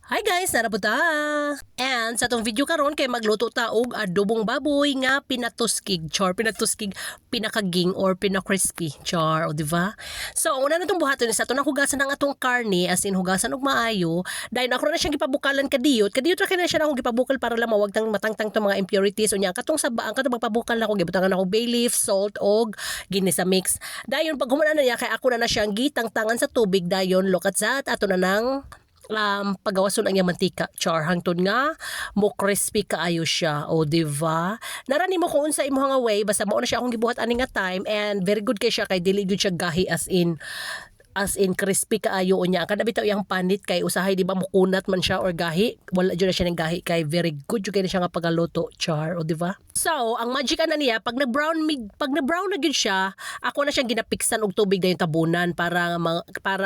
Hi guys, narabuta! And sa tong video karon kay magluto ta og adobong baboy nga pinatuskig, pinakaging or pinacrispy, o di ba? So una na tong buhaton sa ato na hugasan ang atong karne as in hugasan og maayo. Dahil ako na siyang gipabukalan kadiyot ra kay na siya na akong gipabukal para lang mawag tang matangtang tong mga impurities unya katong sabaan katong magpabukal na ako gibutangan ako bay leaf, salt og ginisa mix. Dayon pag humana na niya kay ako na siyang gitangtangan sa tubig dayon look at that ato na nang pagawason ang iyang mantika hangtod nga mo crispy kaayo siya o diba narani mo kung unsa imo nga way basta mao na siya akong gibuhat ani nga time and very good kay siya kay dili gyud siya gahi as in crispy kaayo unya kada bitaw iyang panit kay usahay di ba mukunat man siya or gahi wala jud na siya ning gahi kay very good jud kay na siya nga pagaluto o di ba. So ang magic ana niya pag na brown na gyud siya ako na siyang ginapiksan og tubig dayon tabunan para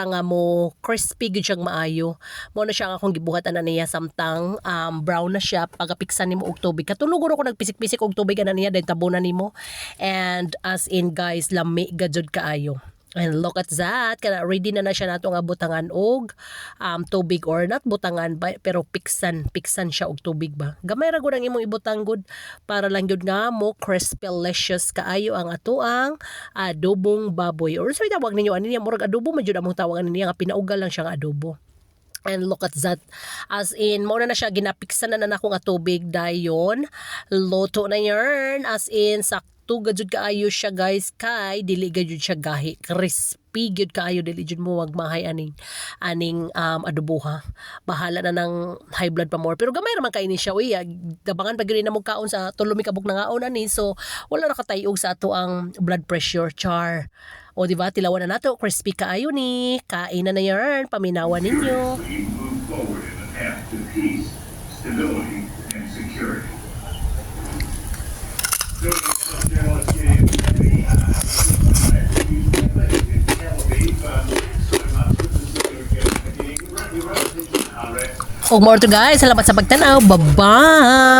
nga mo crispy gyud siyang maayo mo na siya nga akong gibuhat ana niya samtang brown na siya pagapiksan nimo og tubig katulog ko nagpisik-pisik og tubig ana niya dayon tabunan nimo and as in guys lami gajud kaayo. And look at that, kana ready na siya nato nga butangan og tubig or not butangan pero piksan siya og tubig ba. Gamay ra gud ang imong ibutang gud para lang gyud nga mo crispy delicious kaayo ang atoang adobong baboy. Or so tawag ninyo ani niya murag adobo man jud among tawagan niya nga pinaugal lang siya nga adobo. And look at that. As in, mo na siya ginapiksan na nako nga tubig dayon. Loto na yarn. As in, sakto gajud kaayo siya guys kay dili gajud siya gahi. Crispy gyud kaayo dili jud mo wag mahay aning adobo ha. Bahala na ng high blood pa more. Pero gamay ra man kay ni siya uy. Dabangan pa gyud na mo kaon sa tulomi kabuk na ngaon ani. So wala ra katayog sa ato ang blood pressure O diba, tilawan na nato, crispy kaayo ni. Kain na yarn, paminawan ninyo. We move forward in the path to peace, stability, and security. Ug more to guys, salamat sa pagtanaw. Bye-bye!